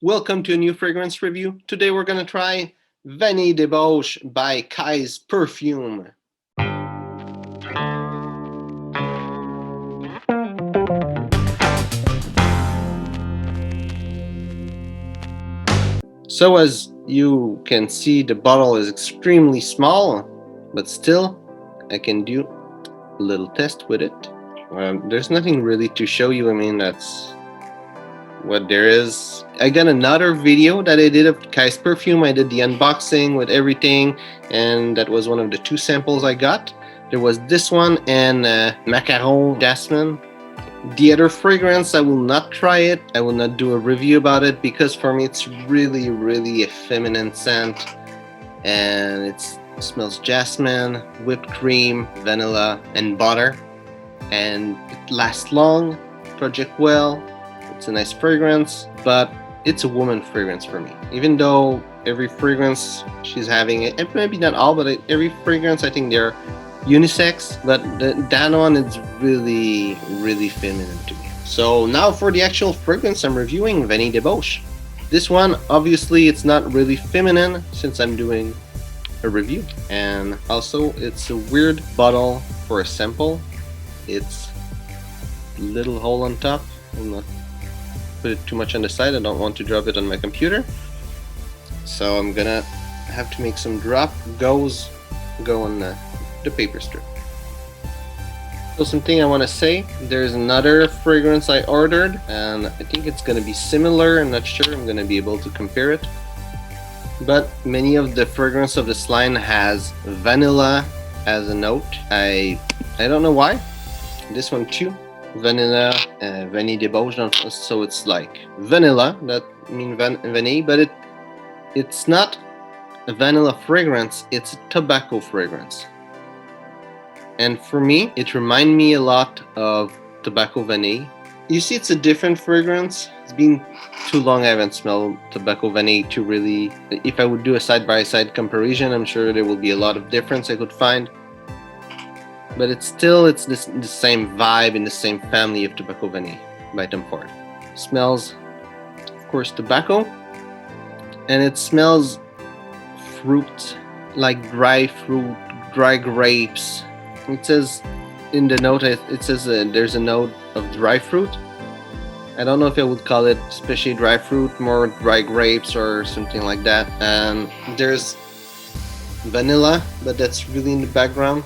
Welcome to a new fragrance review. Today we're gonna try Vanille Débauche by Kyse Perfume. So as you can see, the bottle is extremely small, but still I can do a little test with it. There's nothing really to show you. I mean, that's what there is. I got another video that I did of Kyse Perfume. I did the unboxing with everything, and that was one of the two samples I got. There was this one and Macaron Jasmine. The other fragrance, I will not try it. I will not do a review about it because for me it's really a feminine scent, and it smells jasmine, whipped cream, vanilla, and butter, and it lasts long, project well. It's a nice fragrance, but it's a woman fragrance for me. Even though every fragrance she's having, it maybe not all, but every fragrance I think they're unisex, but that one is really feminine to me. So now for the actual fragrance I'm reviewing, Vanille Débauche. This one, obviously it's not really feminine since I'm doing a review, and also it's a weird bottle for a sample. It's a little hole on top. I'm not put it too much on the side. I don't want to drop it on my computer, so I'm gonna have to make some go on the paper strip. So something I want to say, there's another fragrance I ordered and I think it's gonna be similar. I'm not sure I'm gonna be able to compare it, but many of the fragrance of this line has vanilla as a note. I don't know why. This one too, vanilla, Vanille Débauche, so it's like vanilla, that means vanille, but it's not a vanilla fragrance, it's a tobacco fragrance. And for me, it reminds me a lot of Tobacco Vanille. You see, it's a different fragrance. It's been too long I haven't smelled Tobacco Vanille to really... If I would do a side-by-side comparison, I'm sure there will be a lot of difference I could find. But it's the same vibe in the same family of Tobacco Vanille by Tom Ford. Smells, of course, tobacco. And it smells fruit, like dry fruit, dry grapes. It says in the note, it says there's a note of dry fruit. I don't know if I would call it especially dry fruit, more dry grapes or something like that. And there's vanilla, but that's really in the background.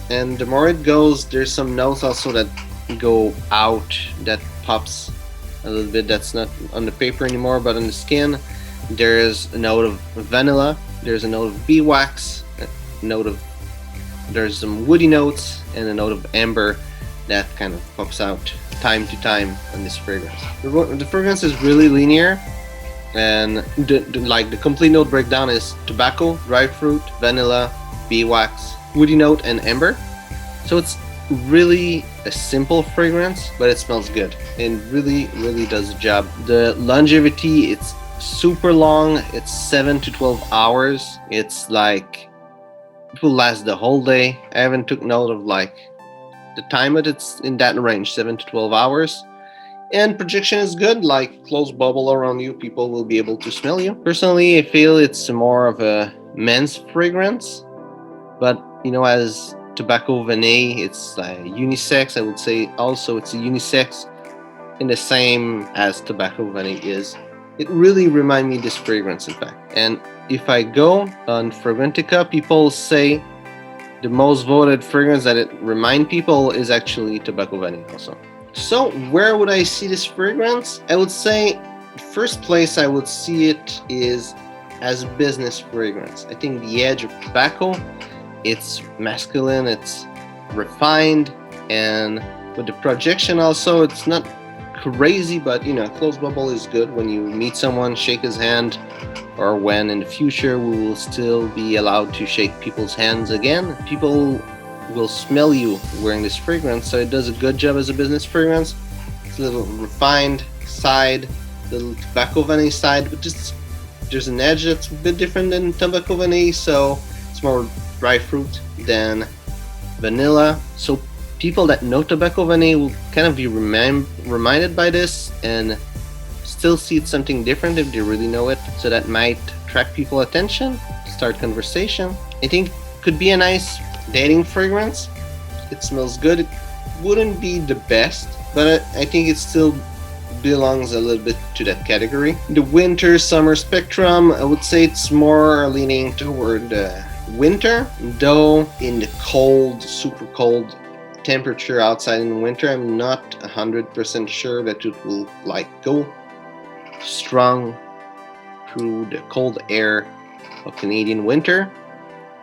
And the more it goes, there's some notes also that go out, that pops a little bit. That's not on the paper anymore, but on the skin. There's a note of vanilla. There's a note of beeswax, there's some woody notes, and a note of amber that kind of pops out time to time on this fragrance. The fragrance is really linear, and the complete note breakdown is tobacco, dry fruit, vanilla, beeswax, woody note, and amber. So it's really a simple fragrance, but it smells good and really does the job. The longevity, it's super long. It's 7 to 12 hours. It's like it will last the whole day. I haven't took note of like the time, but it's in that range, 7 to 12 hours. And projection is good, like close bubble around you, people will be able to smell you. Personally, I feel it's more of a men's fragrance, but you know, as Tobacco Vanille, it's unisex. I would say also it's a unisex in the same as Tobacco Vanille is. It really reminds me of this fragrance, in fact. And if I go on Fragrantica, people say the most voted fragrance that it reminds people is actually Tobacco Vanille also. So where would I see this fragrance? I would say first place I would see it is as a business fragrance. I think the edge of tobacco, it's masculine, it's refined, and with the projection also, it's not crazy, but you know, close bubble is good when you meet someone, shake his hand, or when in the future we will still be allowed to shake people's hands again. People will smell you wearing this fragrance, so it does a good job as a business fragrance. It's a little refined side, little Tobacco Vanille side, but just there's an edge that's a bit different than Tobacco Vanille, so it's more dry fruit than vanilla. So people that know Tobacco Vanille will kind of be reminded by this and still see it's something different if they really know it, so that might attract people's attention, start conversation. I think it could be a nice dating fragrance. It smells good. It wouldn't be the best, but I think it still belongs a little bit to that category. The winter summer spectrum, I would say it's more leaning toward winter, though in the cold, super cold temperature outside in winter, I'm not 100% sure that it will like go strong through the cold air of Canadian winter,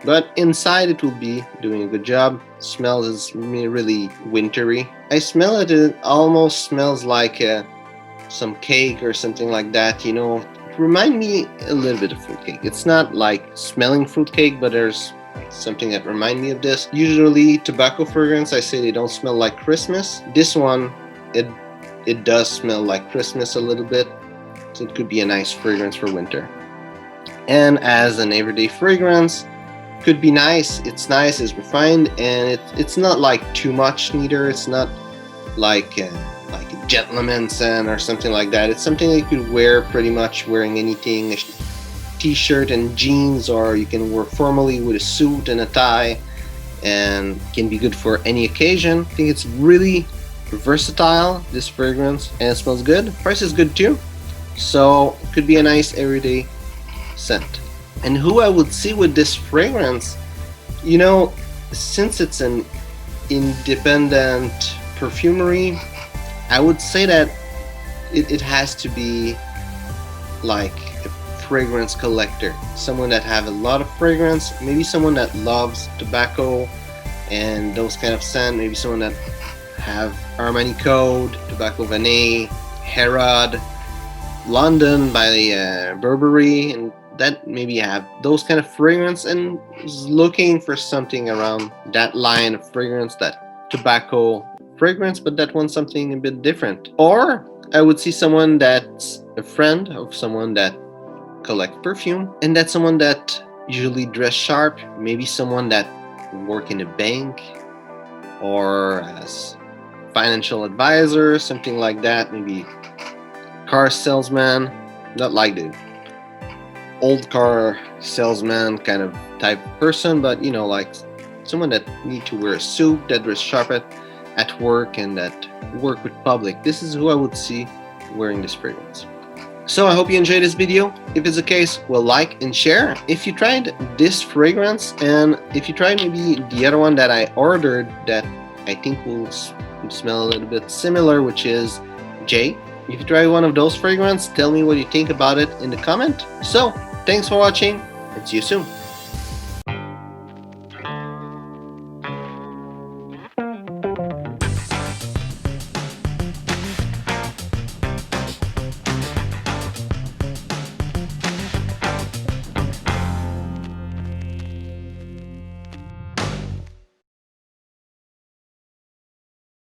but inside it will be doing a good job. Smells is really wintry. I smell it, it almost smells like some cake or something like that, you know. It reminds me a little bit of fruitcake. It's not like smelling fruitcake, but there's something that reminds me of this. Usually tobacco fragrance, I say they don't smell like Christmas. This one, it does smell like Christmas a little bit, so it could be a nice fragrance for winter. And as an everyday fragrance, could be nice. It's nice, it's refined, and it's not like too much neither. It's not like a gentleman's scent or something like that. It's something that you could wear pretty much wearing anything, a t-shirt and jeans, or you can wear formally with a suit and a tie, and can be good for any occasion. I think it's really versatile, this fragrance, and it smells good. Price is good too, so it could be a nice everyday scent. And who I would see with this fragrance, you know, since it's an independent perfumery, I would say that it has to be like a fragrance collector, someone that have a lot of fragrance, maybe someone that loves tobacco and those kind of scent, maybe someone that have Armani Code, Tobacco Vanille, Herod, London by Burberry, and that maybe have those kind of fragrance and is looking for something around that line of fragrance, that tobacco fragrance, but that wants something a bit different. Or I would see someone that's a friend of someone that collect perfume, and that's someone that usually dress sharp, maybe someone that work in a bank or as financial advisor, something like that, maybe car salesman, not like the old car salesman kind of type person, but you know, like someone that need to wear a suit, that dress sharp at work, and that work with public. This is who I would see wearing this fragrance. So I hope you enjoyed this video. If it's the case, well, like and share. If you tried this fragrance, and if you tried maybe the other one that I ordered that I think will smell a little bit similar, which is J. If you try one of those fragrances, tell me what you think about it in the comment. So, thanks for watching, and see you soon.